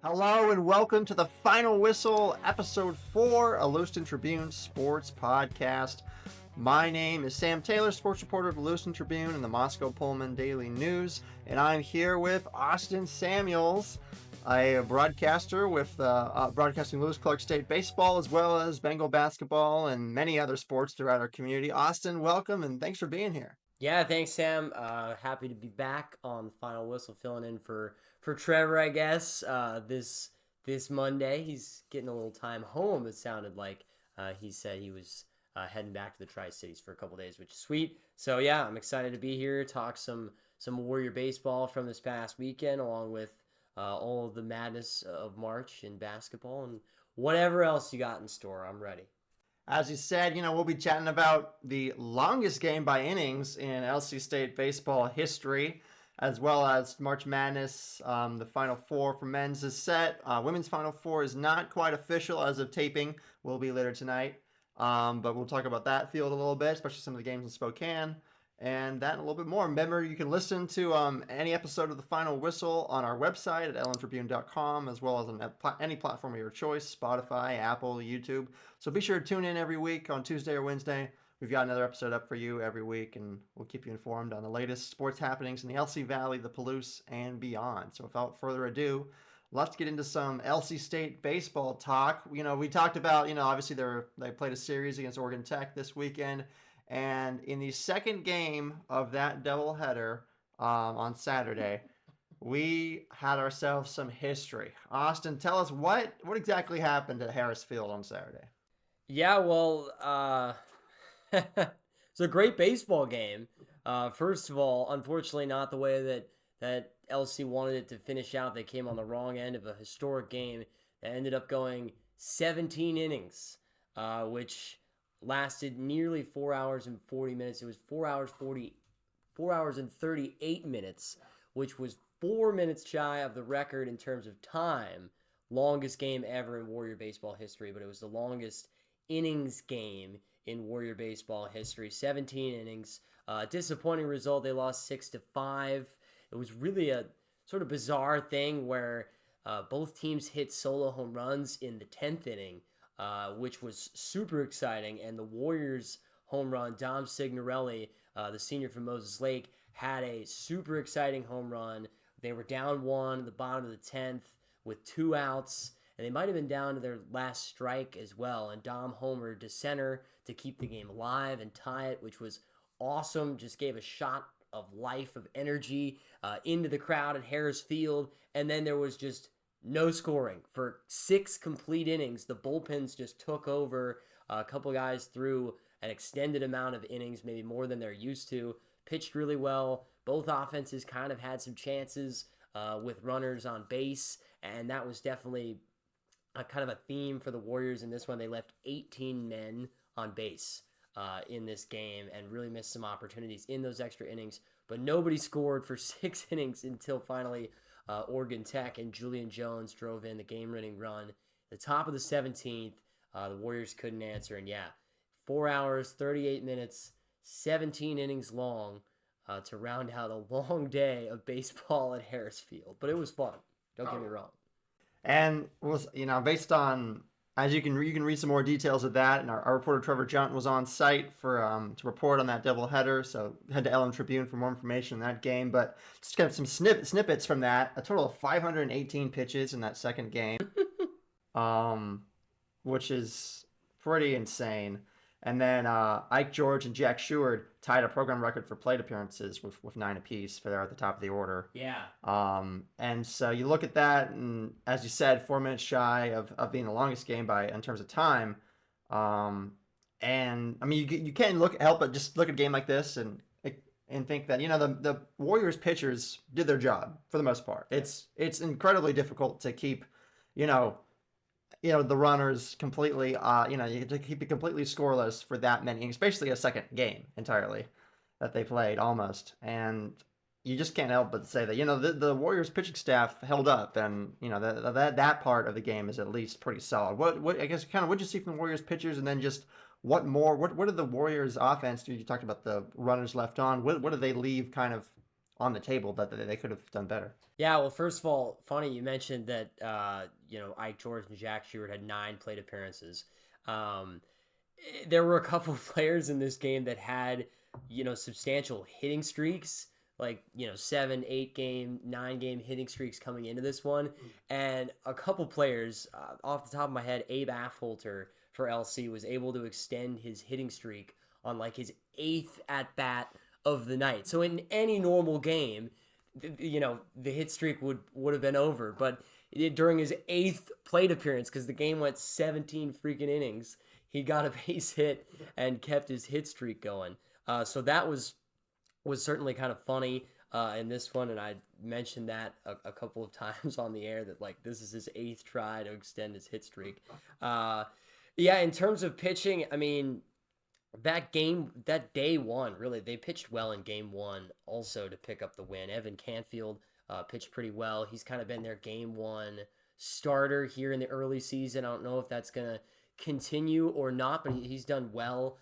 Hello and welcome to the Final Whistle, episode 4, a Lewiston Tribune sports podcast. My name is Sam Taylor, sports reporter of the Lewiston Tribune and the Moscow Pullman Daily News, and I'm here with Austin Samuels, a broadcaster with broadcasting Lewis Clark State baseball as well as Bengal basketball and many other sports throughout our community. Austin, welcome and thanks for being here. Yeah, thanks, Sam. Happy to be back on the Final Whistle, filling in for Trevor, I guess. This Monday, he's getting a little time home. It sounded like he said he was heading back to the Tri-Cities for a couple days, which is sweet. So yeah, I'm excited to be here. Talk some Warrior baseball from this past weekend, along with all of the madness of March in basketball and whatever else you got in store. I'm ready. As you said, we'll be chatting about the longest game by innings in LC State baseball history, as well as March Madness. The Final Four for men's is set. Women's Final Four is not quite official as of taping. Will be later tonight. But we'll talk about that field a little bit, especially some of the games in Spokane. And that and a little bit more. Remember, you can listen to any episode of The Final Whistle on our website at lewistontribune.com, as well as on any platform of your choice, Spotify, Apple, YouTube. So be sure to tune in every week on Tuesday or Wednesday. We've got another episode up for you every week, and we'll keep you informed on the latest sports happenings in the LC Valley, the Palouse, and beyond. So without further ado, let's get into some LC State baseball talk. We talked about, obviously they played a series against Oregon Tech this weekend. And in the second game of that doubleheader on Saturday, we had ourselves some history. Austin, tell us what exactly happened at Harris Field on Saturday. Yeah, well, it's a great baseball game. First of all, unfortunately, not the way that LC wanted it to finish out. They came on the wrong end of a historic game that ended up going 17 innings, which lasted nearly 4 hours and 40 minutes. It was 4 hours and 38 minutes, which was 4 minutes shy of the record in terms of time. Longest game ever in Warrior baseball history, but it was the longest innings game in Warrior baseball history. 17 innings. Disappointing result. They lost 6-5. It was really a sort of bizarre thing where both teams hit solo home runs in the 10th inning. Which was super exciting, and the Warriors' home run, Dom Signorelli, the senior from Moses Lake, had a super exciting home run. They were down 1 at the bottom of the 10th with 2 outs, and they might have been down to their last strike as well, and Dom homered to center to keep the game alive and tie it, which was awesome. Just gave a shot of life, of energy into the crowd at Harris Field, and then there was just no scoring for 6 complete innings. The bullpens just took over. A couple guys threw an extended amount of innings, maybe more than they're used to. Pitched really well. Both offenses kind of had some chances with runners on base, and that was definitely a kind of a theme for the Warriors in this one. They left 18 men on base in this game and really missed some opportunities in those extra innings, but nobody scored for 6 innings until finally Oregon Tech and Julian Jones drove in the game-winning run. The top of the 17th, the Warriors couldn't answer. And yeah, 4 hours, 38 minutes, 17 innings long to round out a long day of baseball at Harris Field. But it was fun. Don't get me wrong. And was based on, as you can read some more details of that, and our reporter Trevor Junt was on site for to report on that doubleheader. So head to LM Tribune for more information on that game. But just got some snippets from that. A total of 518 pitches in that second game, which is pretty insane. And then Ike George and Jack Sheward tied a program record for plate appearances with 9 apiece for there at the top of the order. Yeah. And so you look at that, and as you said, 4 minutes shy of being the longest game in terms of time. And I mean, you can't help but just look at a game like this and think that the Warriors pitchers did their job for the most part. It's incredibly difficult to keep the runners completely, you have to keep it completely scoreless for that many, especially a second game entirely that they played almost. And you just can't help but say that, the Warriors pitching staff held up, and, that part of the game is at least pretty solid. What I guess kind of what did you see from the Warriors pitchers, and then just what did the Warriors offense do? You talked about the runners left on. What did they leave kind of on the table that they could have done better. Yeah, well, first of all, funny you mentioned that Ike George and Jack Stewart had 9 plate appearances. Um, there were a couple of players in this game that had substantial hitting streaks, like 7, 8 game, 9 game hitting streaks coming into this one, and a couple players off the top of my head, Abe Affolter for LC was able to extend his hitting streak on like his 8th at bat of the night. So in any normal game, the hit streak would have been over, but during his 8th plate appearance, because the game went 17 freaking innings, he got a base hit and kept his hit streak going. So that was certainly kind of funny in this one, and I mentioned that a couple of times on the air that like this is his 8th try to extend his hit streak. Yeah, in terms of pitching, I mean, that day one, really, they pitched well in game one also to pick up the win. Evan Canfield pitched pretty well. He's kind of been their game one starter here in the early season. I don't know if that's going to continue or not, but he's done well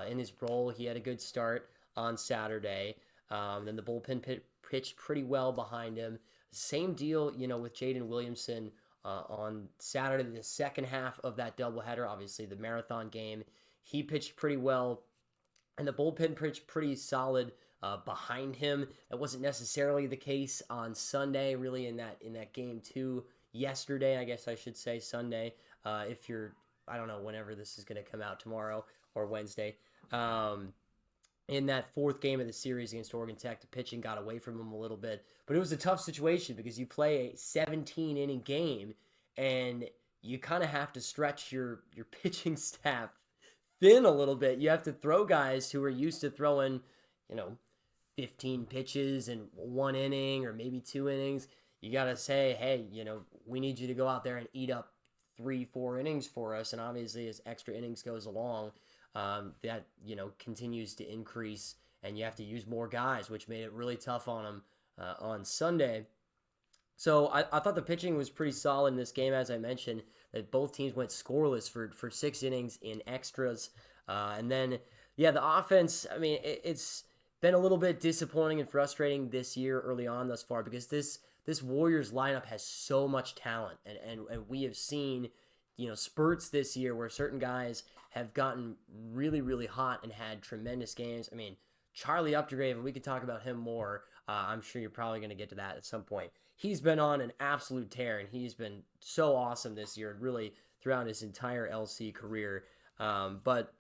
in his role. He had a good start on Saturday. Then the bullpen pitched pretty well behind him. Same deal, with Jaden Williamson on Saturday, the second half of that doubleheader, obviously the marathon game. He pitched pretty well, and the bullpen pitched pretty solid behind him. That wasn't necessarily the case on Sunday, really in that game two yesterday, I guess I should say Sunday. If you're, I don't know, whenever this is going to come out, tomorrow or Wednesday. In that 4th game of the series against Oregon Tech, the pitching got away from him a little bit, but it was a tough situation because you play a 17-inning game, and you kind of have to stretch your pitching staff thin a little bit. You have to throw guys who are used to throwing, 15 pitches in 1 inning or maybe 2 innings. You got to say, hey, we need you to go out there and eat up 3-4 innings for us. And obviously, as extra innings goes along, that continues to increase, and you have to use more guys, which made it really tough on them on Sunday. So I thought the pitching was pretty solid in this game, as I mentioned, that both teams went scoreless for 6 innings in extras. And then, yeah, the offense, I mean, it's been a little bit disappointing and frustrating this year early on thus far because this Warriors lineup has so much talent. And we have seen, spurts this year where certain guys have gotten really, really hot and had tremendous games. I mean, Charlie Updegrave, and we could talk about him more. I'm sure you're probably going to get to that at some point. He's been on an absolute tear, and he's been so awesome this year and really throughout his entire LC career. But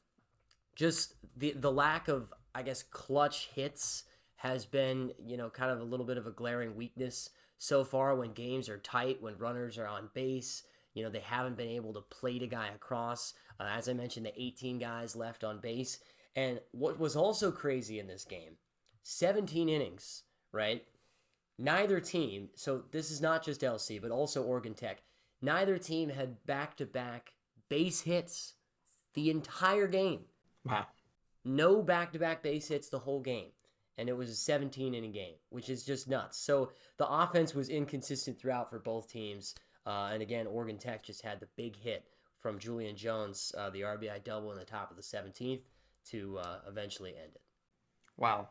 just the lack of, I guess, clutch hits has been, kind of a little bit of a glaring weakness so far when games are tight, when runners are on base. They haven't been able to plate a guy across. As I mentioned, the 18 guys left on base. And what was also crazy in this game, 17 innings, right? Neither team, so this is not just LC, but also Oregon Tech, neither team had back-to-back base hits the entire game. Wow. No back-to-back base hits the whole game. And it was a 17-inning game, which is just nuts. So the offense was inconsistent throughout for both teams. And again, Oregon Tech just had the big hit from Julian Jones, the RBI double in the top of the 17th to eventually end it. Wow.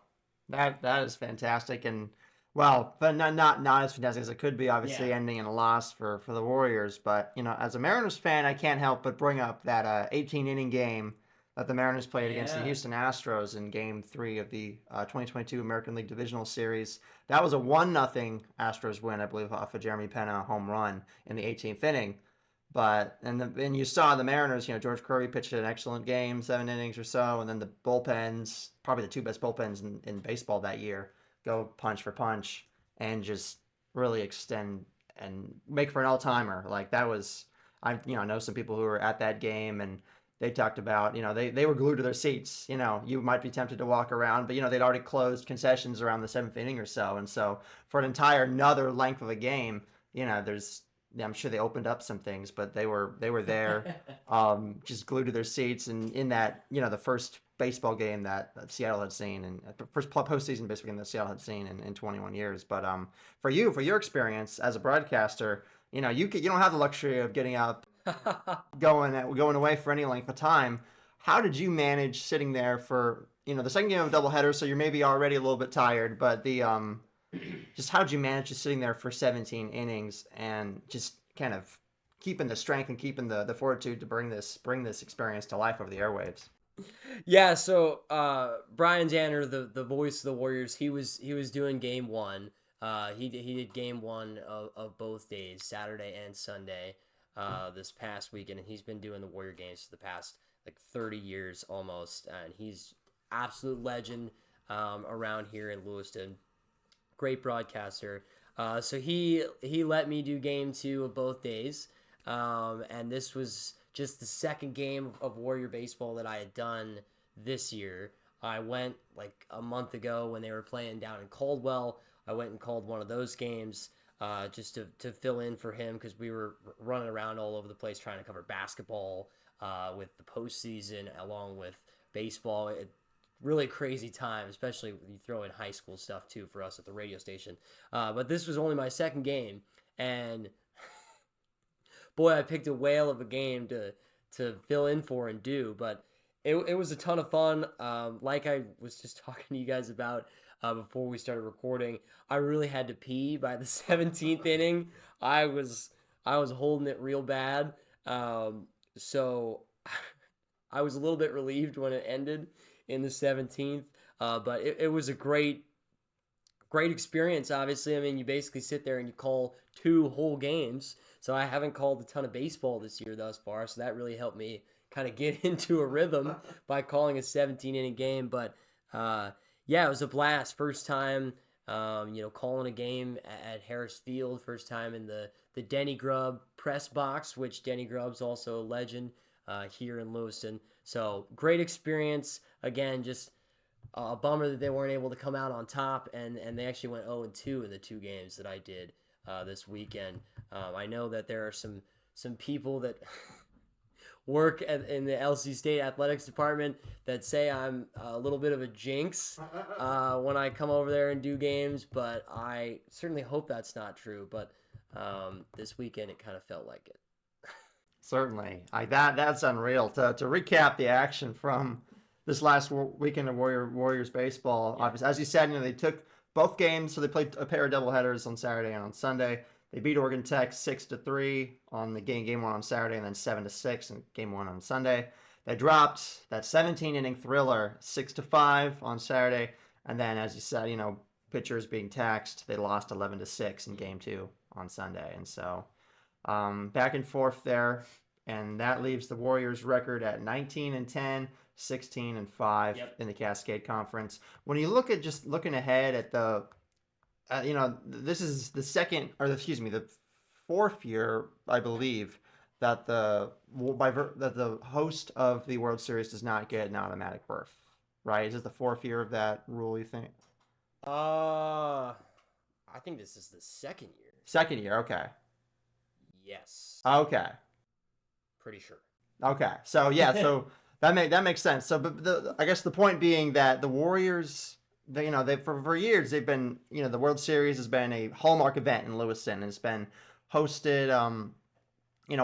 That is fantastic. And well, but not as fantastic as it could be, obviously, ending in a loss for the Warriors. But, as a Mariners fan, I can't help but bring up that 18-inning game that the Mariners played against the Houston Astros in Game 3 of the 2022 American League Divisional Series. That was a 1-0 Astros win, I believe, off a Jeremy Pena home run in the 18th inning. But and you saw the Mariners, George Curry pitched an excellent game, 7 innings or so, and then the bullpens, probably the 2 best bullpens in baseball that year, go punch for punch and just really extend and make for an all-timer. Like that was, I know some people who were at that game and they talked about, they were glued to their seats. You might be tempted to walk around, but they'd already closed concessions around the 7th inning or so, and so for an entire another length of a game, I'm sure they opened up some things, but they were there, just glued to their seats. And in that, the first baseball game that Seattle had seen, and the first postseason baseball game that Seattle had seen in 21 years. But for your experience as a broadcaster, you don't have the luxury of getting up, going away for any length of time. How did you manage sitting there for the second game of a doubleheader? So you're maybe already a little bit tired, but the just how'd you manage just sitting there for 17 innings and just kind of keeping the strength and keeping the fortitude to bring this experience to life over the airwaves? Yeah, so Brian Danner, the voice of the Warriors, he was doing game one. He did game one of both days, Saturday and Sunday, this past weekend, and he's been doing the Warrior games for the past like 30 years almost, and he's absolute legend around here in Lewiston. Great broadcaster. So he let me do game two of both days, and this was just the second game of Warrior baseball that I had done this year. I went like a month ago when they were playing down in Caldwell. I went and called one of those games just to fill in for him because we were running around all over the place trying to cover basketball with the postseason along with baseball. Really crazy time, especially when you throw in high school stuff too for us at the radio station. But this was only my second game, and boy, I picked a whale of a game to fill in for and do. But it was a ton of fun. Like I was just talking to you guys about before we started recording, I really had to pee by the 17th inning. I was holding it real bad. So I was a little bit relieved when it ended in the 17th. But it was a great experience, obviously. I mean, you basically sit there and you call 2 whole games. So I haven't called a ton of baseball this year thus far. So that really helped me kind of get into a rhythm by calling a 17-inning game. But yeah, it was a blast. First time, calling a game at Harris Field. First time in the Denny Grubb press box, which Denny Grubb's also a legend here in Lewiston. So great experience. Again, just a bummer that they weren't able to come out on top, and they actually went 0-2 in the 2 games that I did this weekend. I know that there are some people that work in the LC State athletics department that say I'm a little bit of a jinx when I come over there and do games, but I certainly hope that's not true. But this weekend it kind of felt like it. Certainly, that's unreal. To recap the action from this last weekend of Warriors baseball, Yeah. obviously, as you said, they took both games, so they played a pair of doubleheaders on Saturday and on Sunday. They beat Oregon Tech 6-3 on the game one on Saturday, and then 7-6 in game one on Sunday. They dropped that 17-inning thriller 6-5 on Saturday, and then, as you said, pitchers being taxed, they lost 11-6 in game two on Sunday, and so back and forth there, and that leaves the Warriors' record at 19-10, 16-5 Yep. in the Cascade Conference. When you look at just looking ahead at the, this is the the 4th year, I believe, that the host of the World Series does not get an automatic berth. Right? Is this the 4th year of that rule? You think? I think this is the second year. Second year. Okay. Yes. Okay. Pretty sure. Okay. So yeah. So that makes sense. So, but I guess the point being that the Warriors, they for years they've been, the World Series has been a hallmark event in Lewiston, and it's been hosted.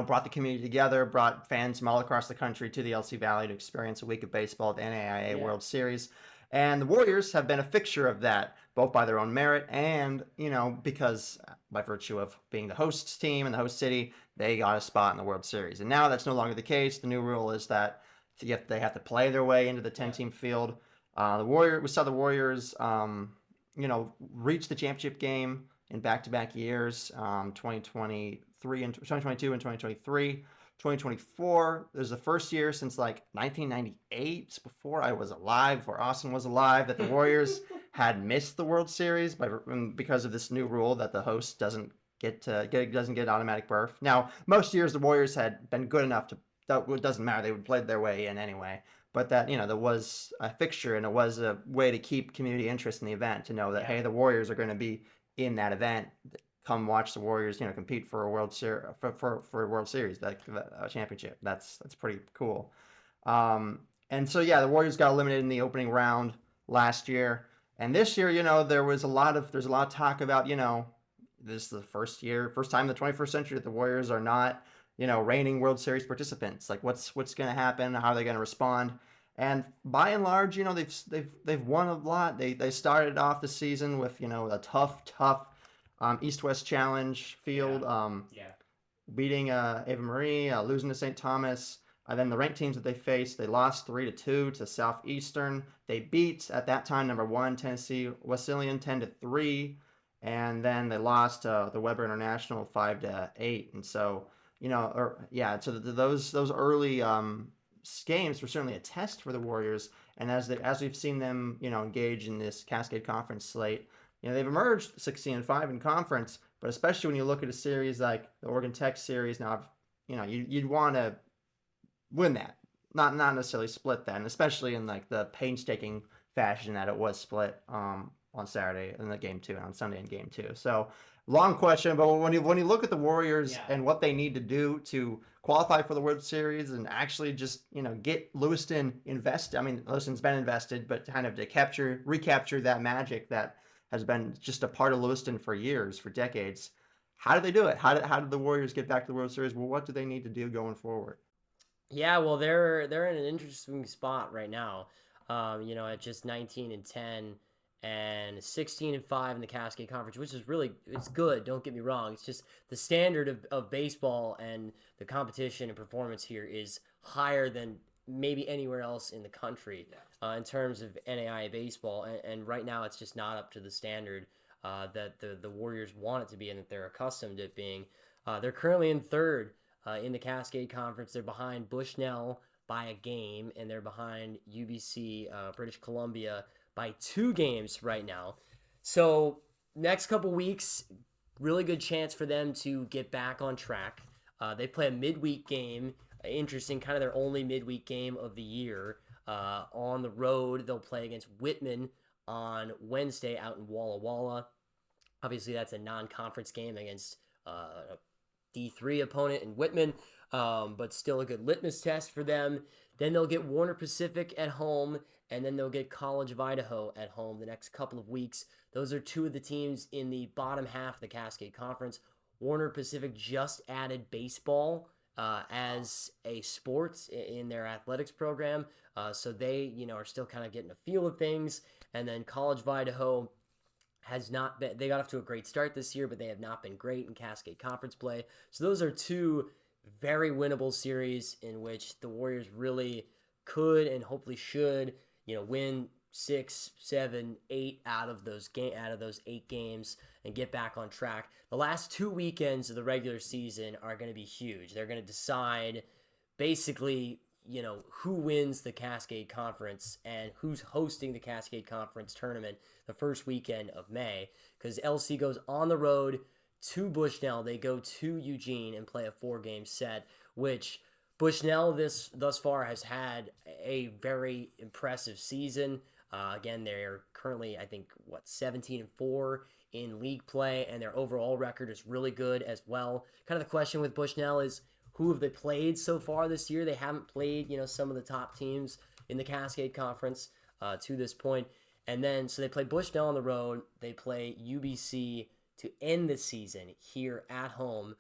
Brought the community together, brought fans from all across the country to the LC Valley to experience a week of baseball at the NAIA World Series. And the Warriors have been a fixture of that, both by their own merit and, because by virtue of being the host team and the host city, they got a spot in the World Series. And now that's no longer the case. The new rule is that they have to play their way into the 10-team field. We saw the Warriors, reach the championship game in back-to-back years, 2022 and 2023. 2024 is the first year since like 1998, before I was alive, or Austin was alive, that the Warriors had missed the World Series because of this new rule that the host doesn't get an automatic berth. Now, most years the Warriors had been good enough it doesn't matter, they would play their way in anyway. But that, there was a fixture, and it was a way to keep community interest in the event, to know that, hey, the Warriors are going to be in that event. Come watch the Warriors, compete for a World Series, for a World Series, a championship. That's pretty cool. And so yeah, the Warriors got eliminated in the opening round last year, and this year, there's a lot of talk about, this is the first time in the 21st century that the Warriors are not, reigning World Series participants. Like, what's going to happen? How are they going to respond? And by and large, they've won a lot. They started off the season with a tough East-West Challenge field, Yeah. beating Ava Marie, losing to St. Thomas. Then the ranked teams that they faced, they lost 3-2 to Southeastern. They beat at that time number 1 Tennessee Wesleyan 10-3, and then they lost the Weber International 5-8. And so so those early games were certainly a test for the Warriors. And as we've seen them engage in this Cascade Conference slate, they've emerged 16-5 in conference. But especially when you look at a series like the Oregon Tech series, now you'd want to win that, not necessarily split that, and especially in like the painstaking fashion that it was split on Saturday in the game 2 and on Sunday in game 2. So long question, but when you look at the Warriors and what they need to do to qualify for the World Series and actually just get Lewiston invested. I mean, Lewiston's been invested, but kind of to recapture that magic that has been just a part of Lewiston for years, for decades. How do they do it? How did the Warriors get back to the World Series? Well, what do they need to do going forward? Yeah, well, they're in an interesting spot right now. At just 19-10 and 16-5 in the Cascade Conference, which is it's good. Don't get me wrong. It's just the standard of baseball and the competition and performance here is higher than maybe anywhere else in the country in terms of NAIA baseball. And right now, it's just not up to the standard that the Warriors want it to be and that they're accustomed to it being. They're currently in third. In the Cascade Conference. They're behind Bushnell by a game, and they're behind UBC, British Columbia, by 2 games right now. So next couple weeks, really good chance for them to get back on track. They play a midweek game, interesting, kind of their only midweek game of the year. On the road, they'll play against Whitman on Wednesday out in Walla Walla. Obviously, that's a non-conference game against a D3 opponent in Whitman, but still a good litmus test for them. Then they'll get Warner Pacific at home, and then they'll get College of Idaho at home the next couple of weeks. Those are 2 of the teams in the bottom half of the Cascade Conference. Warner Pacific just added baseball as a sport in their athletics program, so they are still kind of getting a feel of things. And then College of Idaho has not been, they got off to a great start this year, but they have not been great in Cascade Conference play. So those are 2 very winnable series in which the Warriors really could and hopefully should, win 6, 7, 8 out of those 8 games and get back on track. The last 2 weekends of the regular season are going to be huge. They're going to decide basically who wins the Cascade Conference and who's hosting the Cascade Conference tournament the first weekend of May, because LC goes on the road to Bushnell. They go to Eugene and play a 4-game set, which Bushnell thus far has had a very impressive season. Again, they're currently, I think, 17-4 in league play, and their overall record is really good as well. Kind of the question with Bushnell is, who have they played so far this year? They haven't played, some of the top teams in the Cascade Conference to this point. And then, so they play Bushnell on the road. They play UBC to end the season here at home,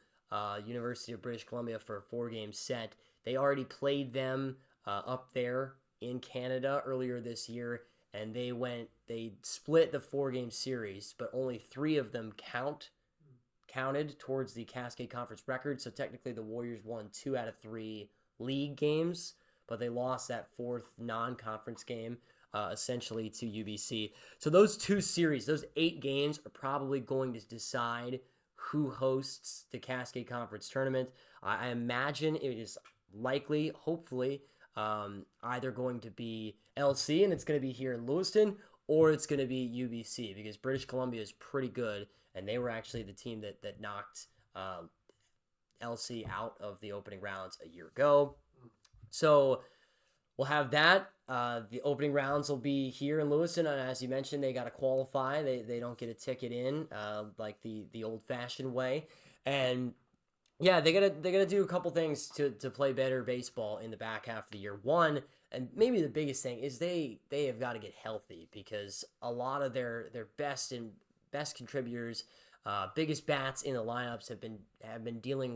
University of British Columbia for a 4-game set. They already played them up there in Canada earlier this year, and they split the 4-game series, but only 3 of them counted towards the Cascade Conference record. So technically the Warriors won 2 out of 3 league games, but they lost that 4th non-conference game essentially to UBC. So those 2 series, those 8 games are probably going to decide who hosts the Cascade Conference tournament. I imagine it is likely, hopefully, either going to be LC, and it's going to be here in Lewiston, or it's going to be UBC, because British Columbia is pretty good, and they were actually the team that knocked LC out of the opening rounds a year ago. So we'll have that. The opening rounds will be here in Lewiston, and as you mentioned, they got to qualify. They don't get a ticket in like the old-fashioned way. And yeah, they gotta do a couple things to play better baseball in the back half of the year. One, and maybe the biggest thing, is they have got to get healthy, because a lot of their best contributors, biggest bats in the lineups have been dealing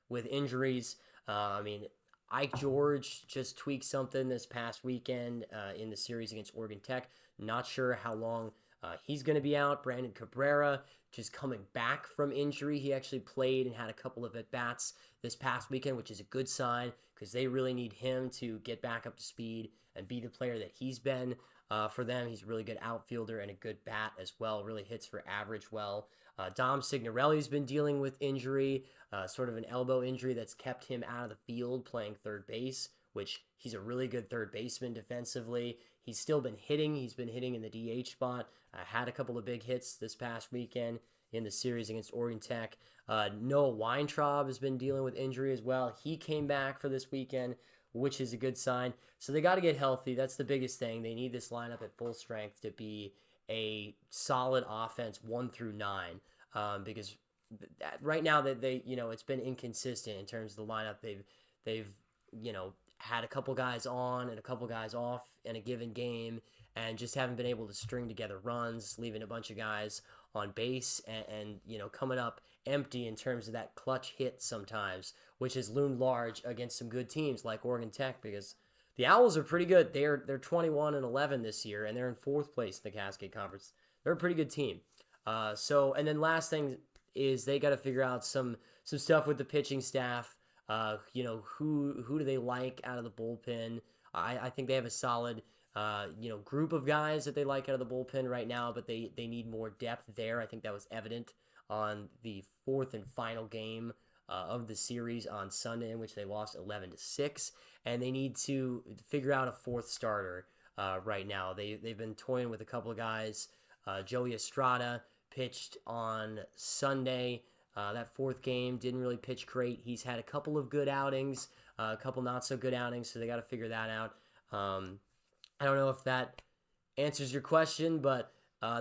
with injuries. I mean, Ike George just tweaked something this past weekend in the series against Oregon Tech. Not sure how long he's going to be out. Brandon Cabrera just coming back from injury. He actually played and had a couple of at-bats this past weekend, which is a good sign because they really need him to get back up to speed and be the player that he's been for them. He's a really good outfielder and a good bat as well. Really hits for average well. Dom Signorelli's been dealing with injury, sort of an elbow injury that's kept him out of the field playing third base, which he's a really good third baseman defensively. He's still been hitting. He's been hitting in the DH spot. Had a couple of big hits this past weekend in the series against Oregon Tech. Noah Weintraub has been dealing with injury as well. He came back for this weekend, which is a good sign. So they got to get healthy. That's the biggest thing. They need this lineup at full strength to be a solid offense 1 through 9, because right now that they it's been inconsistent in terms of the lineup. They've had a couple guys on and a couple guys off in a given game and just haven't been able to string together runs, leaving a bunch of guys on base and coming up empty in terms of that clutch hit sometimes, which has loomed large against some good teams like Oregon Tech, because the Owls are pretty good. They're 21-11 this year, and they're in 4th place in the Cascade Conference. They're a pretty good team. And then last thing is they got to figure out some stuff with the pitching staff. Who do they like out of the bullpen? I think they have a solid group of guys that they like out of the bullpen right now, but they need more depth there. I think that was evident on the 4th and final game of the series on Sunday, in which they lost 11-6, and they need to figure out a 4th starter right now. They've been toying with a couple of guys. Joey Estrada pitched on Sunday. That 4th game didn't really pitch great. He's had a couple of good outings, a couple not so good outings, so they got to figure that out. I don't know if that answers your question, but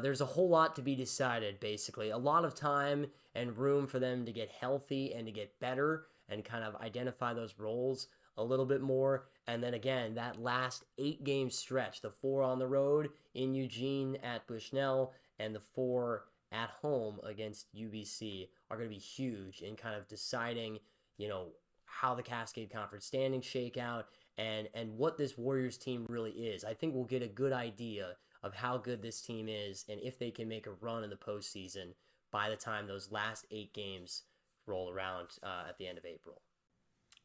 there's a whole lot to be decided, basically. A lot of time and room for them to get healthy and to get better and kind of identify those roles a little bit more. And then again, that last 8-game stretch, the 4 on the road in Eugene at Bushnell and the 4 at home against UBC are going to be huge in kind of deciding, how the Cascade Conference standings shake out and what this Warriors team really is. I think we'll get a good idea of how good this team is and if they can make a run in the postseason by the time those last 8 games roll around at the end of April.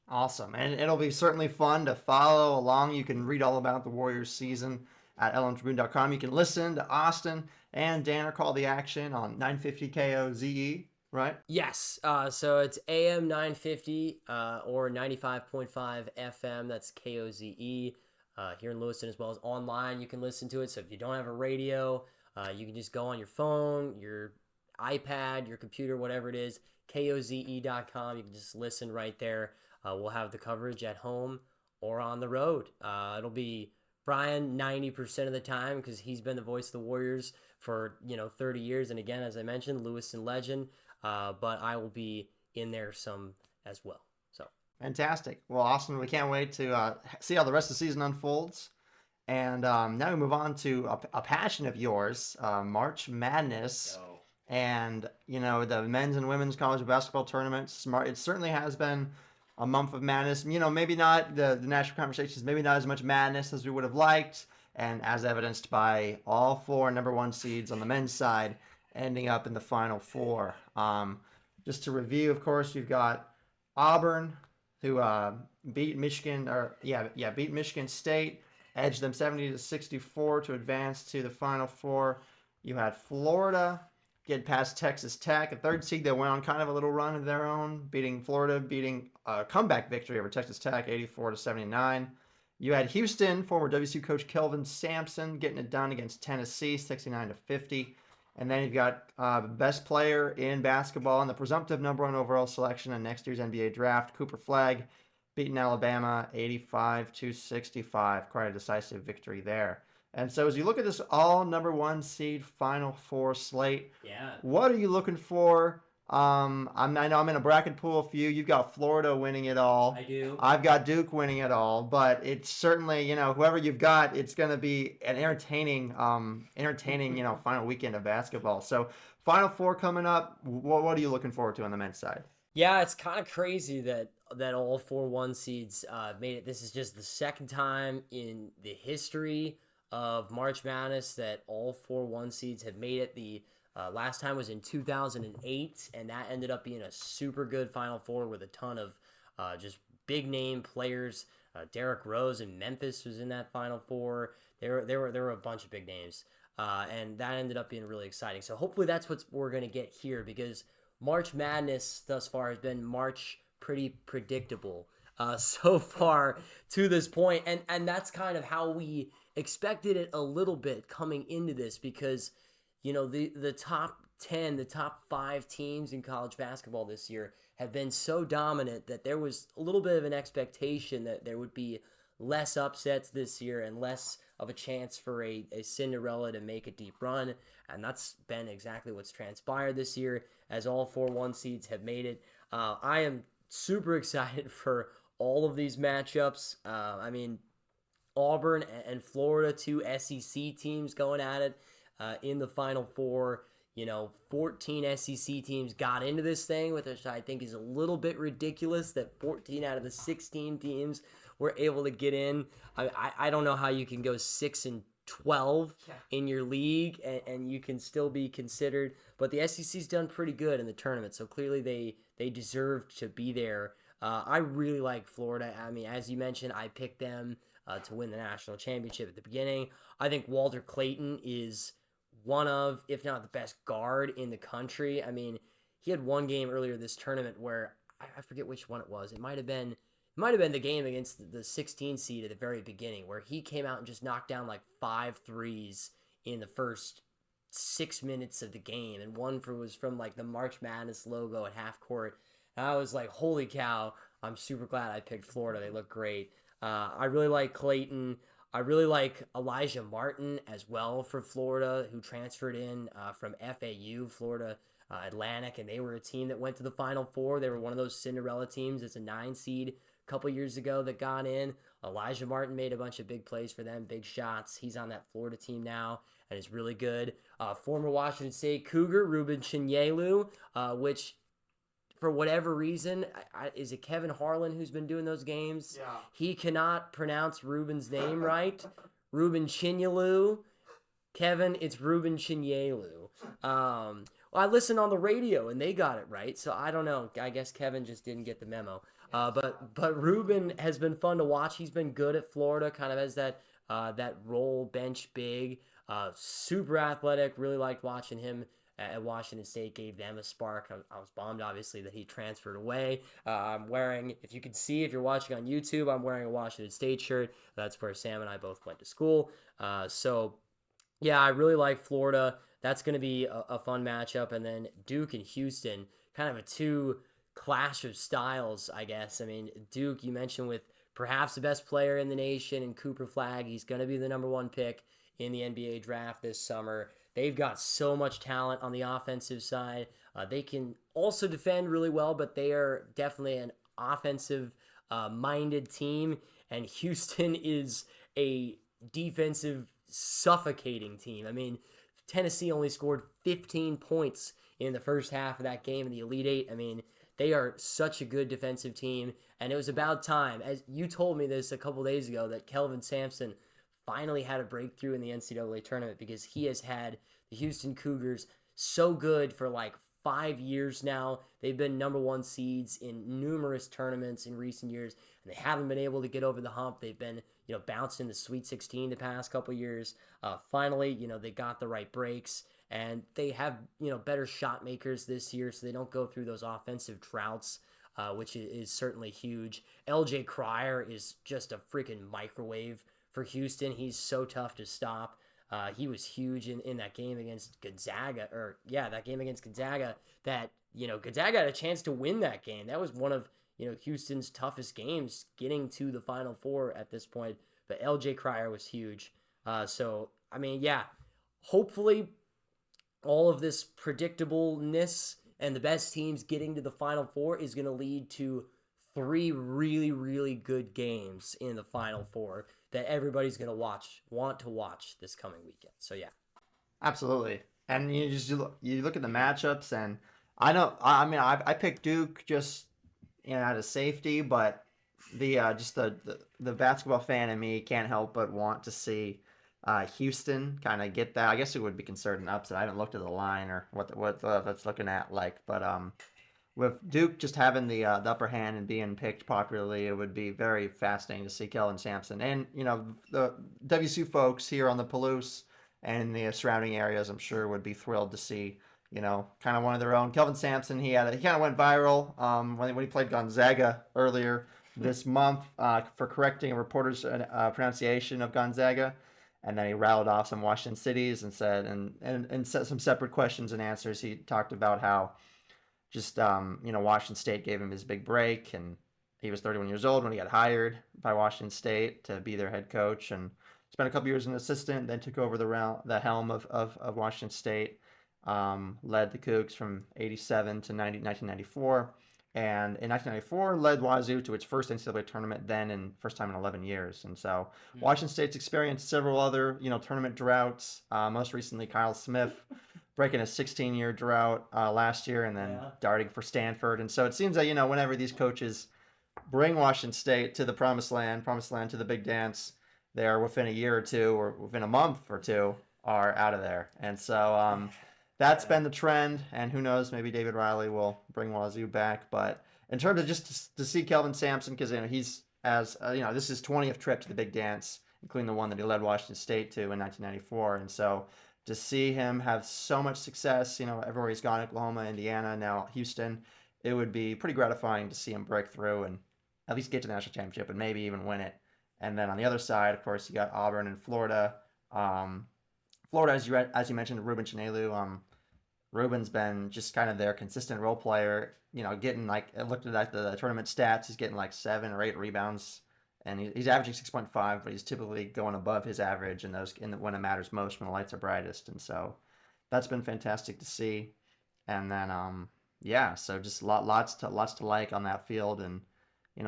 Awesome. And it'll be certainly fun to follow along. You can read all about the Warriors season at lewistontribune.com. You can listen to Austin and Danner call the action on 950 KOZE, right? Yes. So it's AM 950 or 95.5 FM. That's KOZE here in Lewiston, as well as online. You can listen to it. So if you don't have a radio, you can just go on your phone, your iPad, your computer, whatever it is, koze.com. You can just listen right there. We'll have the coverage at home or on the road. It'll be Brian 90% of the time because he's been the voice of the Warriors for 30 years. And again, as I mentioned, Lewiston legend. But I will be in there some as well. So fantastic. Well, Austin, we can't wait to see how the rest of the season unfolds. And now we move on to a passion of yours, March Madness. Oh. And, the men's and women's college basketball tournaments. It certainly has been a month of madness. Maybe not the national conversations, maybe not as much madness as we would have liked. And as evidenced by all 4 number 1 seeds on the men's side ending up in the Final Four. Just to review, of course, you've got Auburn, who beat Michigan State, edged them 70-64 to advance to the Final Four. You had Florida get past Texas Tech, a 3rd seed that went on kind of a little run of their own, beating a comeback victory over Texas Tech, 84-79. You had Houston, former WSU coach Kelvin Sampson, getting it done against Tennessee, 69-50. And then you've got the best player in basketball and the presumptive number 1 overall selection in next year's NBA draft, Cooper Flagg, beating Alabama 85-65. Quite a decisive victory there. And so as you look at this all number 1 seed Final Four slate, what are you looking for? I know I'm in a bracket pool with you. You've got Florida winning it all. I do. I've got Duke winning it all. But it's certainly, whoever you've got, it's going to be an entertaining, final weekend of basketball. So Final Four coming up. What are you looking forward to on the men's side? Yeah, it's kind of crazy that all 4 1 seeds made it. This is just the second time in the history of March Madness that all 4 1 seeds have made it. The last time was in 2008, and that ended up being a super good Final Four with a ton of just big name players. Derrick Rose in Memphis was in that Final Four. There were a bunch of big names, and that ended up being really exciting. So hopefully that's what we're gonna get here, because March Madness thus far has been March pretty predictable so far to this point, and that's kind of how we expected it a little bit coming into this, because the top 10, the top 5 teams in college basketball this year have been so dominant that there was a little bit of an expectation that there would be less upsets this year and less of a chance for a Cinderella to make a deep run. And that's been exactly what's transpired this year, as all 4 1 seeds have made it. I am super excited for all of these matchups. I mean, Auburn and Florida, 2 SEC teams going at it in the Final Four. 14 SEC teams got into this thing, which I think is a little bit ridiculous that 14 out of the 16 teams were able to get in. I don't know how you can go 6-12 in your league and you can still be considered, but the SEC's done pretty good in the tournament, so clearly they deserve to be there. I really like Florida. I mean, as you mentioned, I picked them to win the national championship at the beginning. I think Walter Clayton is one of, if not the best guard in the country. I mean, he had one game earlier this tournament where I forget which one it was. It might have been the game against the 16 seed at the very beginning, where he came out and just knocked down like 5 threes in the first 6 minutes of the game, and one was from like the March Madness logo at half court. And I was like, holy cow! I'm super glad I picked Florida. They look great. I really like Clayton. I really like Elijah Martin as well for Florida, who transferred in from FAU, Florida Atlantic, and they were a team that went to the Final Four. They were one of those Cinderella teams. It's a 9 seed a couple years ago that got in. Elijah Martin made a bunch of big plays for them, big shots. He's on that Florida team now and is really good. Former Washington State Cougar, Ruben Chinyelu, which for whatever reason, is it Kevin Harlan who's been doing those games? Yeah. He cannot pronounce Ruben's name right. Ruben Chinyelu. Kevin, it's Ruben Chinyelu. Well, I listened on the radio and they got it right, so I don't know. I guess Kevin just didn't get the memo. But Ruben has been fun to watch. He's been good at Florida, kind of as that role bench big. Super athletic. Really liked watching him at Washington State. Gave them a spark. I was bummed, obviously, that he transferred away. I'm wearing, if you can see, if you're watching on YouTube, I'm wearing a Washington State shirt. That's where Sam and I both went to school. So, yeah, I really like Florida. That's going to be a fun matchup. And then Duke and Houston, kind of a 2 clash of styles, I guess. I mean, Duke, you mentioned, with perhaps the best player in the nation in Cooper Flagg. He's going to be the number 1 pick in the NBA draft this summer. They've got so much talent on the offensive side. They can also defend really well, but they are definitely an offensive-minded team. And Houston is a defensive, suffocating team. I mean, Tennessee only scored 15 points in the first half of that game in the Elite Eight. I mean, they are such a good defensive team, and it was about time, as you told me this a couple days ago, that Kelvin Sampson finally had a breakthrough in the NCAA tournament, because he has had the Houston Cougars so good for like 5 years now. They've been number 1 seeds in numerous tournaments in recent years, and they haven't been able to get over the hump. They've been, bounced in the Sweet 16 the past couple years. Finally, they got the right breaks, and they have, better shot makers this year, so they don't go through those offensive droughts, which is certainly huge. LJ Cryer is just a freaking microwave for Houston. He's so tough to stop. He was huge in that game against Gonzaga, that, Gonzaga had a chance to win that game. That was one of, Houston's toughest games, getting to the Final Four at this point. But LJ Cryer was huge. So, I mean, yeah, hopefully all of this predictableness and the best teams getting to the Final Four is going to lead to 3 really, really good games in the Final Four that everybody's going to want to watch this coming weekend. So, yeah. Absolutely. And you look at the matchups, and I know. I mean, I picked Duke just out of safety, but just the basketball fan in me can't help but want to see Houston kind of get that. I guess it would be considered an upset. I haven't looked at the line or what that's looking at like, but with Duke just having the upper hand and being picked popularly, it would be very fascinating to see Kelvin Sampson and the WSU folks here on the Palouse and the surrounding areas. I'm sure would be thrilled to see kind of one of their own. Kelvin Sampson, he kind of went viral when he played Gonzaga earlier this month for correcting a reporter's pronunciation of Gonzaga. And then he rattled off some Washington cities and said, and set some separate questions and answers. He talked about how just Washington State gave him his big break, and he was 31 years old when he got hired by Washington State to be their head coach, and spent a couple years as an assistant, then took over the helm of Washington State, led the Cougs from 87 to 1994, and in 1994 led Wazoo to its first NCAA tournament then, and first time in 11 years. And so Washington State's experienced several other tournament droughts, most recently Kyle Smith breaking a 16-year drought last year, and then darting for Stanford. And so it seems that whenever these coaches bring Washington State to the promised land to the big dance, they're within a year or two, or within a month or two, are out of there. And so that's been the trend, and who knows, maybe David Riley will bring Wazoo back. But in terms of just to see Kelvin Sampson, because he's this is his 20th trip to the big dance, including the one that he led Washington State to in 1994, and so to see him have so much success, everywhere he's gone, Oklahoma, Indiana, now Houston, it would be pretty gratifying to see him break through and at least get to the national championship and maybe even win it. And then on the other side, of course, you got Auburn and Florida. Florida, as you mentioned, Ruben Chinelu. Ruben's been just kind of their consistent role player. Getting I looked at the tournament stats. He's getting 7 or 8 rebounds, and he's averaging 6.5, but he's typically going above his average in when it matters most, when the lights are brightest. And so that's been fantastic to see. And then so just lots to like on that field, and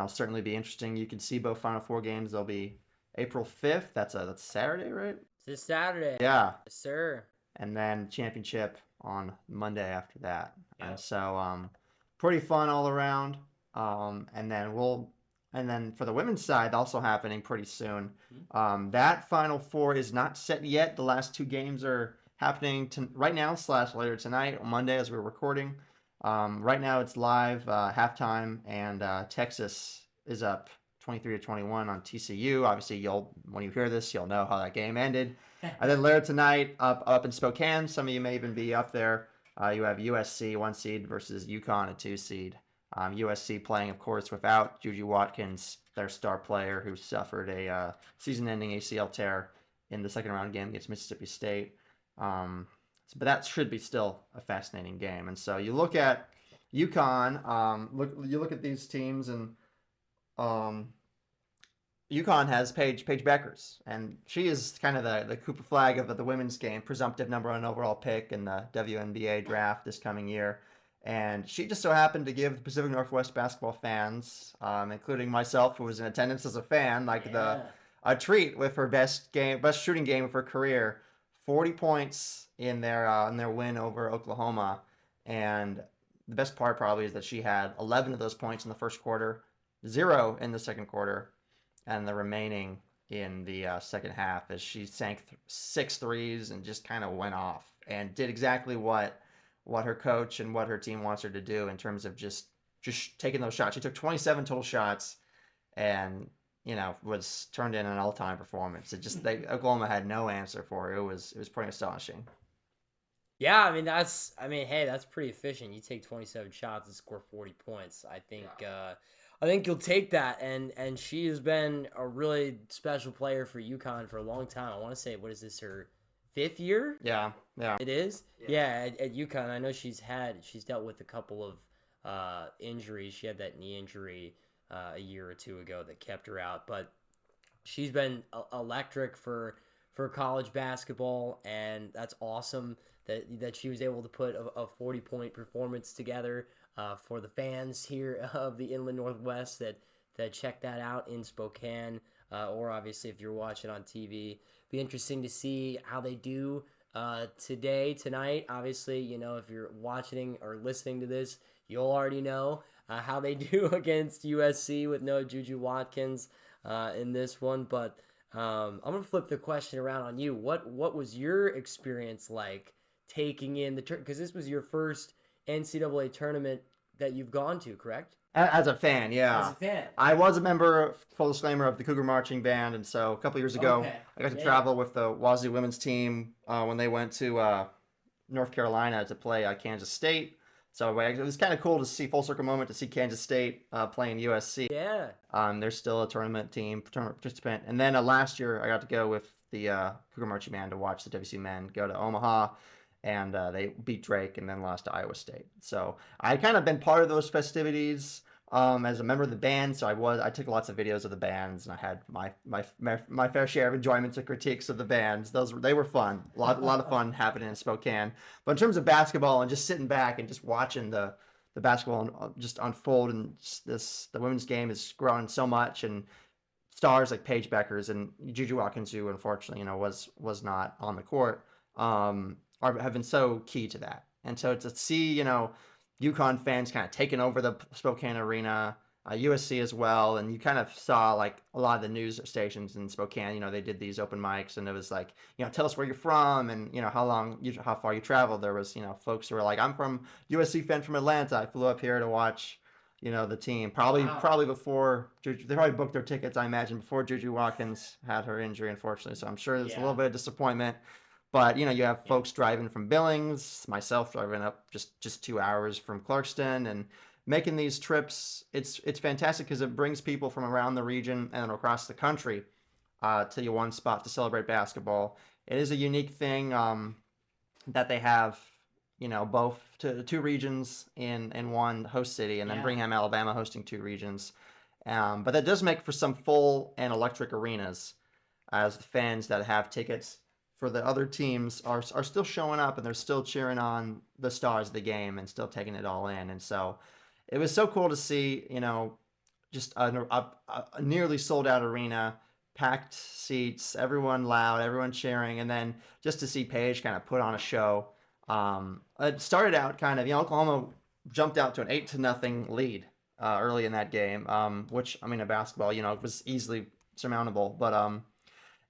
certainly be interesting. You can see both Final Four games. They'll be April 5th. That's Saturday, right? It's this Saturday. Yeah. Yes, sir. And then championship on Monday after that. Yep. And so pretty fun all around. And then for the women's side, also happening pretty soon. That Final Four is not set yet. The last 2 games are happening right now / later tonight, on Monday as we're recording. Right now it's live halftime, and Texas is up 23-21 on TCU. Obviously, when you hear this, you'll know how that game ended. And then later tonight, up in Spokane, some of you may even be up there. You have USC 1 seed versus UConn a 2 seed. USC playing, of course, without Juju Watkins, their star player, who suffered a season-ending ACL tear in the second round game against Mississippi State. But that should be still a fascinating game. And so you look at UConn. You look at these teams, and UConn has Paige Beckers, and she is kind of the Cooper flag of the women's game, presumptive number 1 overall pick in the WNBA draft this coming year. And she just so happened to give the Pacific Northwest basketball fans, including myself, who was in attendance as a fan, a treat with her best shooting game of her career, 40 points in their win over Oklahoma. And the best part probably is that she had 11 of those points in the first quarter, 0 in the second quarter, and the remaining in the second half, as she sank 6 threes and just kind of went off and did exactly what her coach and what her team wants her to do in terms of just taking those shots. She took 27 total shots and was turned in an all-time performance. Oklahoma had no answer for her. It was pretty astonishing. Yeah, that's pretty efficient. You take 27 shots and score 40 points. I think you'll take that, and she has been a really special player for UConn for a long time. I want to say, what is this, her 5th year? Yeah. It is? Yeah, at UConn. I know she's dealt with a couple of injuries. She had that knee injury a year or 2 ago that kept her out, but she's been electric for college basketball, and that's awesome that she was able to put a 40-point performance together for the fans here of the Inland Northwest that check that out in Spokane, or obviously if you're watching on TV. Be interesting to see how they do tonight. Obviously, if you're watching or listening to this, you'll already know how they do against USC with no Juju Watkins in this one. But I'm gonna flip the question around on you. What was your experience like taking in the because this was your first NCAA tournament that you've gone to, correct? As a fan, yeah. As a fan. I was a member, full disclaimer, of the Cougar Marching Band, and so a couple years ago, Okay. I got to Yeah. travel with the Wazoo women's team when they went to North Carolina to play Kansas State. So it was kind of cool to see, full circle moment, to see Kansas State playing USC. Yeah. They're still a tournament participant. And then last year, I got to go with the Cougar Marching Band to watch the WC men go to Omaha, and they beat Drake and then lost to Iowa State. So I kind of been part of those festivities as a member of the band. So I took lots of videos of the bands, and I had my fair share of enjoyments and critiques of the bands. They were fun. A lot of fun happening in Spokane. But in terms of basketball and just sitting back and just watching the basketball just unfold, and the women's game is growing so much, and stars like Paige Beckers and Juju Watkins, who unfortunately was not on the court, have been so key to that. And so to see UConn fans kind of taking over the Spokane arena, USC as well, and you kind of saw like a lot of the news stations in Spokane. They did these open mics, and it was like, tell us where you're from, and how far you traveled. There was folks who were like, I'm from USC fan from Atlanta. I flew up here to watch the team. Probably before Juju, they probably booked their tickets, I imagine, before Juju Watkins had her injury, unfortunately. So I'm sure there's a little bit of disappointment. But you have folks driving from Billings, myself driving up just 2 hours from Clarkston, and making these trips. It's fantastic because it brings people from around the region and across the country to your one spot to celebrate basketball. It is a unique thing that they have, both two regions in one host city, and then Birmingham, Alabama hosting two regions. But that does make for some full and electric arenas, as the fans that have tickets for the other teams are still showing up, and they're still cheering on the stars of the game and still taking it all in. And so it was so cool to see, just a nearly sold out arena, packed seats, everyone loud, everyone cheering, and then just to see Paige kind of put on a show. It started out kind of, Oklahoma jumped out to an 8-0 lead early in that game, which, in basketball, was easily surmountable. But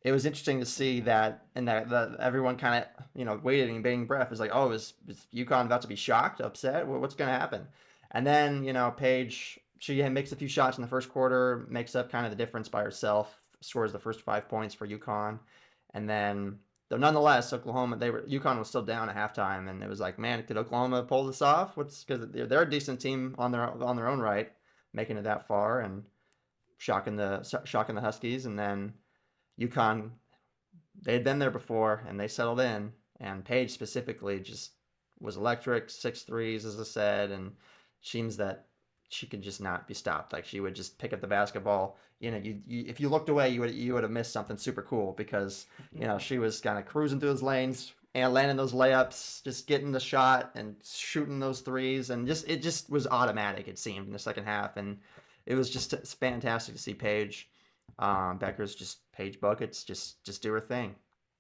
it was interesting to see that, and that everyone kind of, waited and bating breath. It was like, oh, is UConn about to be shocked, upset? What's going to happen? And then, Paige, she makes a few shots in the first quarter, makes up kind of the difference by herself, scores the first 5 points for UConn. And then, though nonetheless, UConn was still down at halftime, and it was like, man, could Oklahoma pull this off? Because they're a decent team on their own right, making it that far and shocking the Huskies. And then UConn, they'd been there before, and they settled in. And Paige specifically just was electric, 6 threes, as I said, and seems that she could just not be stopped. Like, she would just pick up the basketball. If you looked away, you would have missed something super cool, because she was kind of cruising through those lanes and landing those layups, just getting the shot and shooting those threes, and it just was automatic, it seemed, in the second half. And it was it's fantastic to see Paige Paige buckets, just do her thing.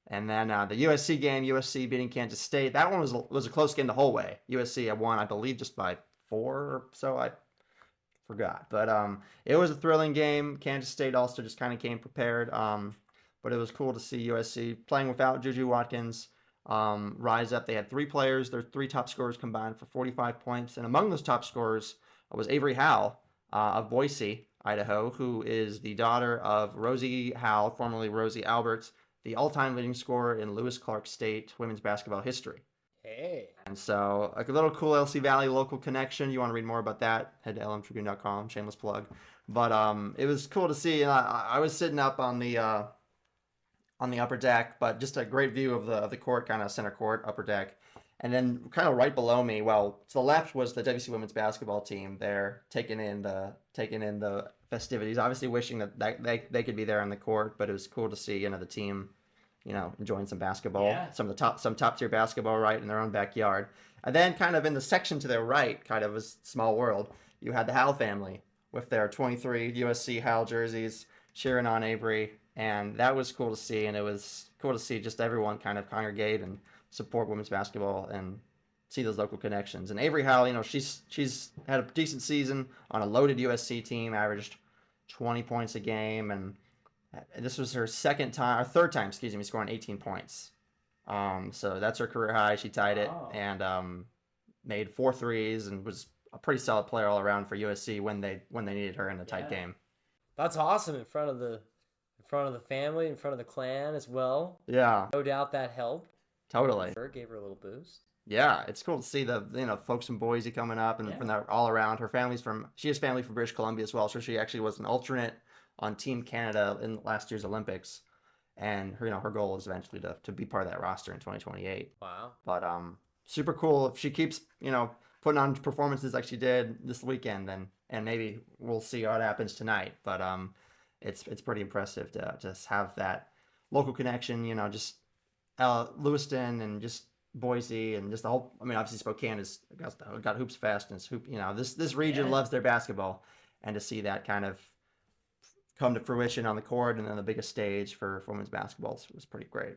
And then the USC game, USC beating Kansas State. That one was a close game the whole way. USC won, I believe, just by 4 or so. I forgot, but it was a thrilling game. Kansas State also just kind of came prepared. But it was cool to see USC playing without Juju Watkins rise up. They had 3 players. Their 3 top scorers combined for 45 points, and among those top scorers was Avery Howell of Boise, Idaho, who is the daughter of Rosie Howell, formerly Rosie Alberts, the all-time leading scorer in Lewis Clark State women's basketball history. Hey. And so a little cool LC Valley local connection. You want to read more about that, head to lmtribune.com, shameless plug. But it was cool to see. I was sitting up on the upper deck, but just a great view of the court, kind of center court, upper deck. And then kind of right below me, well, to the left was the WC women's basketball team there, taking in the festivities. Obviously wishing that they could be there on the court, but it was cool to see, the team, enjoying some basketball, some top tier basketball right in their own backyard. And then kind of in the section to their right, kind of a small world, you had the Howell family with their 23 USC Howell jerseys cheering on Avery and that was cool to see. And it was cool to see just everyone kind of congregate and support women's basketball and see those local connections. And Avery Howell, she's had a decent season on a loaded USC team, averaged 20 points a game, and this was her third time, scoring 18 points. So that's her career high. She tied it and made 4 threes and was a pretty solid player all around for USC when they needed her in a tight game. That's awesome in front of the family, in front of the clan as well. Yeah, no doubt that helped. Totally. Sure, gave her a little boost. Yeah, it's cool to see the folks from Boise coming up and from that all around. She has family from British Columbia as well, so she actually was an alternate on Team Canada in last year's Olympics, and her goal is eventually to be part of that roster in 2028. Wow. But super cool if she keeps putting on performances like she did this weekend, then and maybe we'll see what happens tonight. But it's pretty impressive to just have that local connection. Just Lewiston and just Boise and just the whole. I mean, obviously Spokane has got hoops fast and this region loves their basketball, and to see that kind of come to fruition on the court and then the biggest stage for women's basketball was pretty great.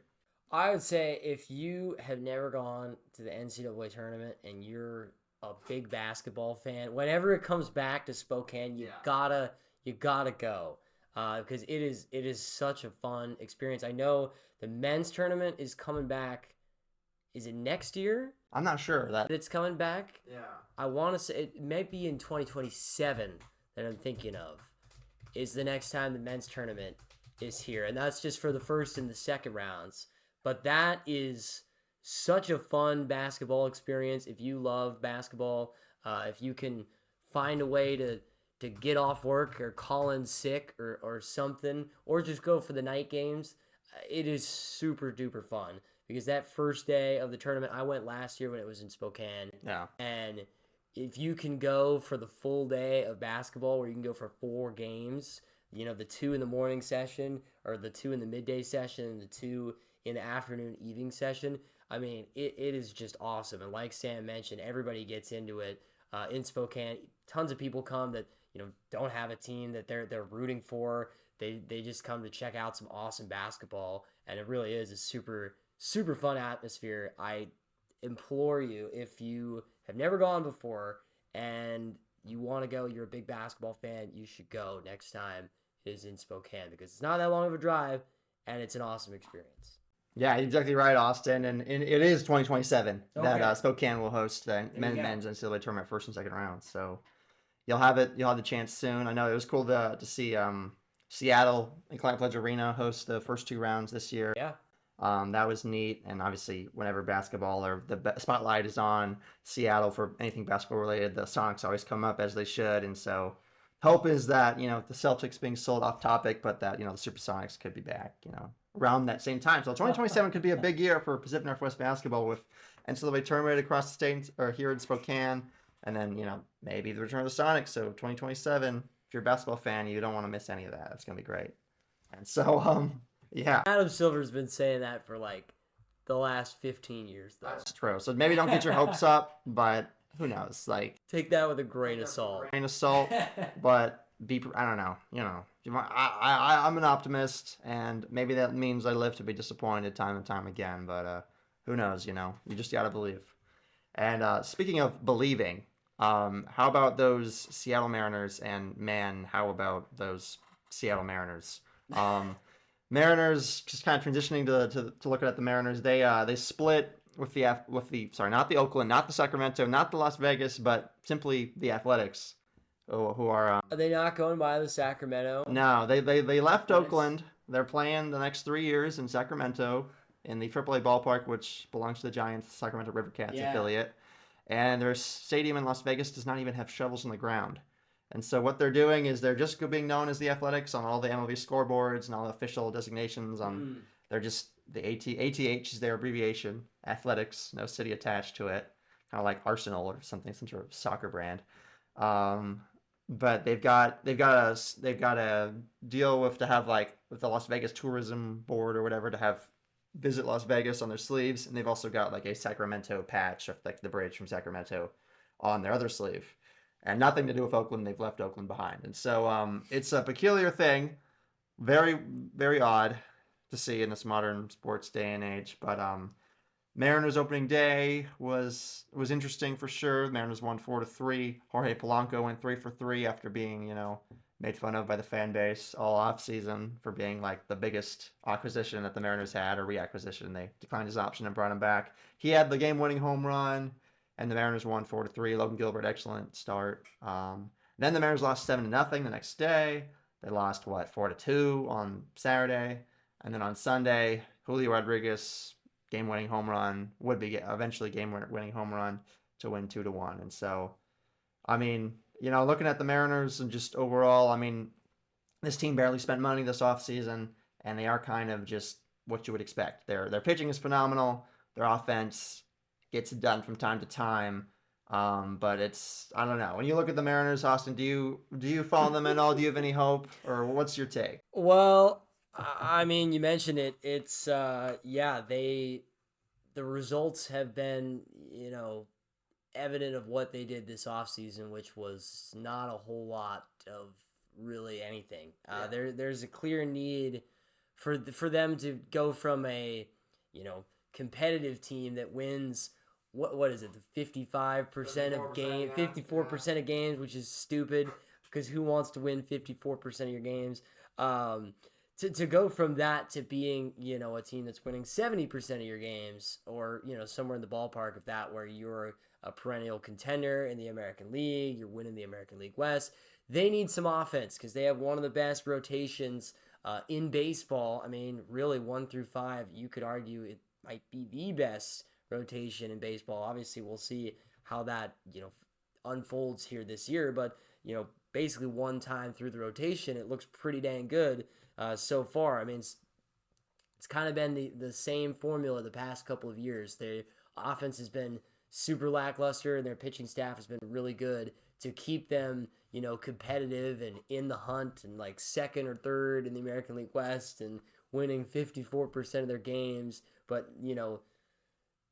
I would say if you have never gone to the NCAA tournament and you're a big basketball fan, whenever it comes back to Spokane, you gotta go because it is such a fun experience. I know the men's tournament is coming back. Is it next year? I'm not sure that it's coming back. Yeah, I want to say it might be in 2027 that I'm thinking of. Is the next time the men's tournament is here, and that's just for the first and the second rounds. But that is such a fun basketball experience. If you love basketball, if you can find a way to get off work or call in sick or something, or just go for the night games, it is super duper fun. Because that first day of the tournament, I went last year when it was in Spokane. Yeah. And if you can go for the full day of basketball, where you can go for 4 games, the 2 in the morning session, or the 2 in the midday session, and the 2 in the afternoon evening session, I mean, it is just awesome. And like Sam mentioned, everybody gets into it in Spokane. Tons of people come that don't have a team that they're rooting for. They just come to check out some awesome basketball, and it really is a super super fun atmosphere. I implore you, if you have never gone before and you want to go, you're a big basketball fan, you should go next time it is in Spokane, because it's not that long of a drive and it's an awesome experience. Yeah, exactly right, Austin. And it is 2027 that Spokane will host the men's NCAA tournament first and second round. So you'll have the chance soon. I know it was cool to see Seattle and Client Pledge Arena host the first 2 rounds this year. Yeah. That was neat. And obviously, whenever basketball or the spotlight is on Seattle for anything basketball related, the Sonics always come up, as they should. And so hope is that, the Celtics being sold off topic, but that, the Supersonics could be back, around that same time. So 2027 could be a big year for Pacific Northwest basketball, with NCAA tournament across the state or here in Spokane. And then, maybe the return of the Sonics. So 2027, if you're a basketball fan, you don't want to miss any of that. It's going to be great. And so, yeah. Adam Silver's been saying that for like the last 15 years, though. That's true. So maybe don't get your hopes up, but who knows? Like, take that with a grain of salt. But I don't know. I'm an optimist, and maybe that means I live to be disappointed time and time again. But who knows? You just gotta believe. And speaking of believing, how about those Seattle Mariners? And man, how about those Seattle Mariners? Mariners, just kind of transitioning to looking at the Mariners. They split with the not the Oakland, not the Sacramento, not the Las Vegas, but simply the Athletics, who are. Are they not going by the Sacramento? No, they left Oakland. They're playing the next 3 years in Sacramento in the AAA ballpark, which belongs to the Giants, Sacramento River Cats affiliate. And their stadium in Las Vegas does not even have shovels in the ground. And so what they're doing is they're just being known as the Athletics on all the MLB scoreboards and all the official designations. They're just the ATH is their abbreviation, Athletics, no city attached to it, kind of like Arsenal or something, some sort of soccer brand. But they've got a deal with the Las Vegas Tourism Board or whatever to have Visit Las Vegas on their sleeves, and they've also got like a Sacramento patch of like the bridge from Sacramento on their other sleeve. And nothing to do with Oakland. They've left Oakland behind. And so it's a peculiar thing. very, very odd to see in this modern sports day and age. But Mariners opening day was interesting for sure. The Mariners won 4-3. Jorge Polanco went 3 for 3 after being made fun of by the fan base all off season for being like the biggest acquisition that the Mariners had, or reacquisition. They declined his option and brought him back. He had the game-winning home run, and the Mariners won 4-3. Logan Gilbert, excellent start. Then the Mariners lost 7-0 the next day. They lost 4-2 on Saturday, and then on Sunday, Julio Rodriguez game-winning home run would be eventually game-winning home run to win 2-1. And so, I mean, looking at the Mariners and just overall, I mean, this team barely spent money this offseason, and they are kind of just what you would expect. Their pitching is phenomenal. Their offense gets it done from time to time. But I don't know. When you look at the Mariners, Austin, do you follow them at all? Do you have any hope, or what's your take? Well, I mean, you mentioned it. It's the results have been, evident of what they did this offseason, which was not a whole lot of really anything. There's a clear need for them to go from a, competitive team that wins what is it, the 55% of games, 54% of games, which is stupid because who wants to win 54% of your games? To go from that to being, a team that's winning 70% of your games, or, somewhere in the ballpark of that, where you're a perennial contender in the American League, you're winning the American League West. They need some offense because they have one of the best rotations in baseball. I mean, really, 1 through 5, you could argue it might be the best rotation in baseball. Obviously, we'll see how that, unfolds here this year, but, basically one time through the rotation, it looks pretty dang good so far. I mean, it's kind of been the same formula the past couple of years. Their offense has been super lackluster, and their pitching staff has been really good to keep them, competitive and in the hunt and like second or third in the American League West and winning 54% of their games, but,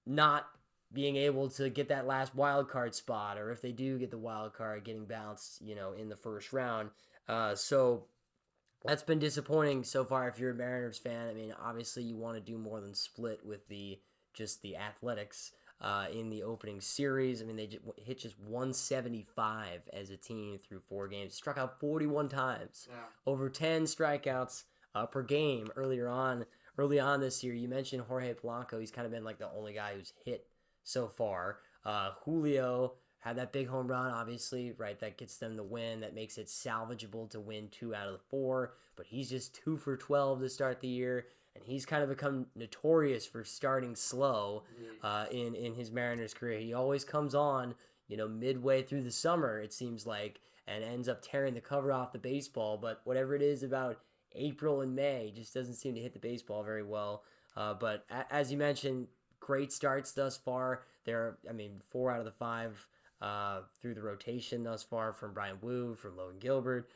not being able to get that last wild card spot, or if they do get the wild card, getting bounced, in the first round. So that's been disappointing so far if you're a Mariners fan. I mean, obviously you want to do more than split with the Athletics in the opening series. I mean, they hit just 175 as a team through 4 games. Struck out 41 times. Yeah. Over 10 strikeouts per game early on this year. You mentioned Jorge Polanco. He's kind of been like the only guy who's hit so far. Julio had that big home run, obviously, right? That gets them the win. That makes it salvageable to win 2 out of the 4. But he's just 2 for 12 to start the year. And he's kind of become notorious for starting slow in his Mariners career. He always comes on, midway through the summer, it seems like, and ends up tearing the cover off the baseball. But whatever it is about April and May, just doesn't seem to hit the baseball very well. But as you mentioned, great starts thus far. 4 out of the 5 through the rotation thus far from Brian Wu, from Logan Gilbert,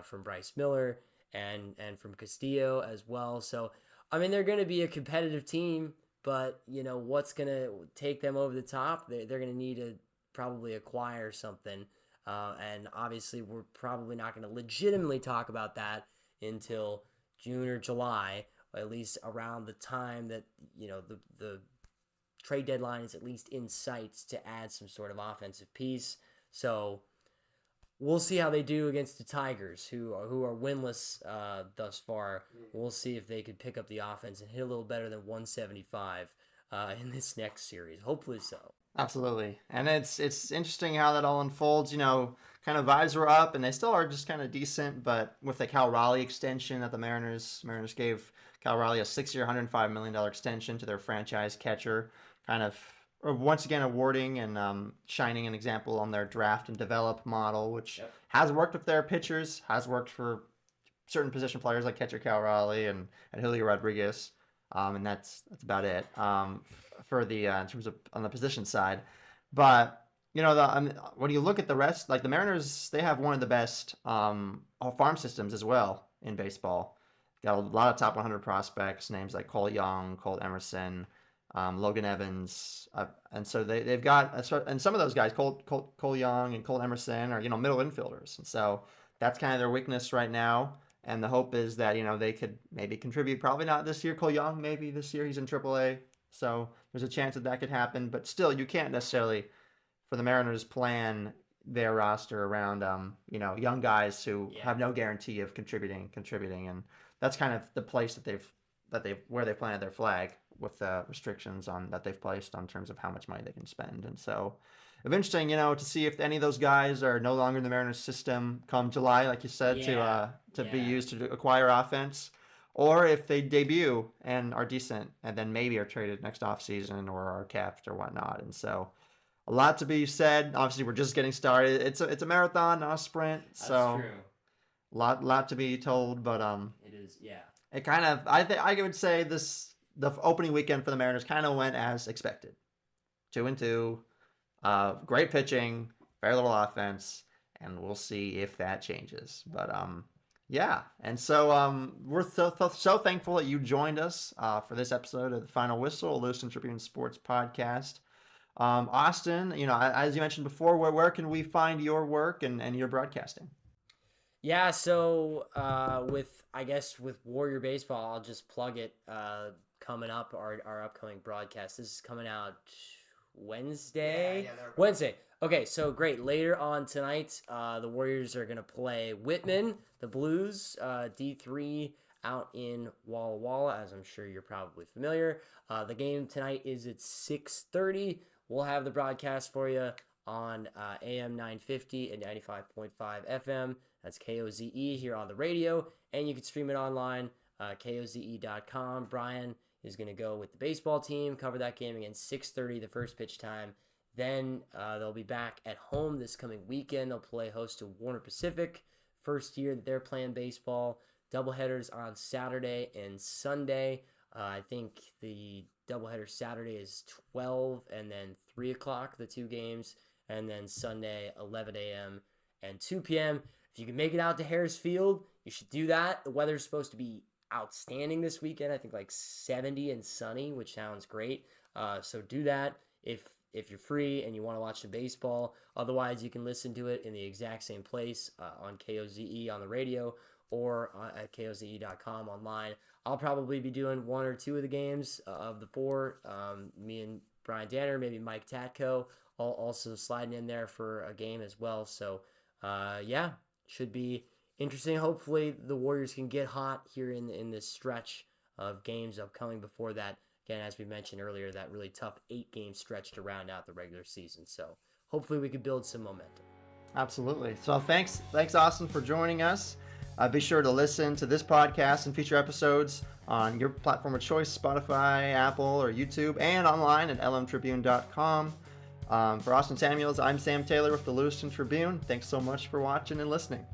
from Bryce Miller, and from Castillo as well. So, I mean, they're going to be a competitive team, but, what's going to take them over the top? They're going to need to probably acquire something. And obviously, we're probably not going to legitimately talk about that until June or July, or at least around the time that, the trade deadline is at least in sight to add some sort of offensive piece. So we'll see how they do against the Tigers, who are winless thus far. We'll see if they could pick up the offense and hit a little better than 175 in this next series. Hopefully so. Absolutely. And it's interesting how that all unfolds. Kind of vibes were up, and they still are just kind of decent, but with the Cal Raleigh extension that the Mariners gave Cal Raleigh a 6-year, $105 million extension to their franchise catcher, kind of once again awarding and shining an example on their draft and develop model, which has worked with their pitchers, has worked for certain position players like catcher Cal Raleigh and Julio Rodriguez, and that's about it for the in terms of on the position side. But when you look at the rest, like the Mariners, they have one of the best farm systems as well in baseball. Got a lot of top 100 prospects, names like Cole Young, Cole Emerson, Logan Evans, and so they've got and some of those guys, Cole Young and Cole Emerson, are middle infielders, and so that's kind of their weakness right now. And the hope is that, they could maybe contribute. Probably not this year. Cole Young, maybe this year. He's in AAA. So there's a chance that could happen. But still, you can't necessarily, for the Mariners, plan their roster around, young guys who have no guarantee of contributing. And that's kind of the place where they've planted their flag with the restrictions that they've placed on terms of how much money they can spend. And so it'll be interesting, to see if any of those guys are no longer in the Mariners system come July, like you said, to be used to acquire offense, or if they debut and are decent and then maybe are traded next offseason or are capped or whatnot. And so a lot to be said. Obviously, we're just getting started. It's a marathon, not a sprint. So That's true. Lot to be told, but it is, yeah. It kind of, I would say the opening weekend for the Mariners kind of went as expected. 2-2, great pitching, very little offense, and we'll see if that changes. But yeah, and so we're so thankful that you joined us for this episode of the Final Whistle, a Lewiston Tribune Sports podcast. Austin, as you mentioned before, where can we find your work and your broadcasting? Yeah, so with Warrior Baseball, I'll just plug it. Coming up, our upcoming broadcast. This is coming out Wednesday. Wednesday. Okay, so great. Later on tonight, the Warriors are gonna play Whitman, the Blues, D3 out in Walla Walla, as I'm sure you're probably familiar. The game tonight is at 6:30. We'll have the broadcast for you on AM 950 and 95.5 FM. That's KOZE here on the radio, and you can stream it online, koze.com. Brian is going to go with the baseball team, cover that game again, 6:30, the first pitch time. Then they'll be back at home this coming weekend. They'll play host to Warner Pacific, first year that they're playing baseball. Doubleheaders on Saturday and Sunday. I think the doubleheader Saturday is 12 and then 3 o'clock, the two games. And then Sunday, 11 a.m. and 2 p.m. If you can make it out to Harris Field, you should do that. The weather's supposed to be outstanding this weekend. I think like 70 and sunny, which sounds great. So do that if you're free and you want to watch the baseball. Otherwise, you can listen to it in the exact same place on KOZE on the radio or at koze.com online. I'll probably be doing one or two of the games of the four. Me and Brian Danner, maybe Mike Tatko, also sliding in there for a game as well. So, yeah, should be interesting. Hopefully, the Warriors can get hot here in this stretch of games upcoming before that. Again, as we mentioned earlier, that really tough 8-game stretch to round out the regular season. So, hopefully, we can build some momentum. Absolutely. So, thanks, Austin, for joining us. Be sure to listen to this podcast and future episodes on your platform of choice, Spotify, Apple, or YouTube, and online at lmtribune.com. For Austin Samuels, I'm Sam Taylor with the Lewiston Tribune. Thanks so much for watching and listening.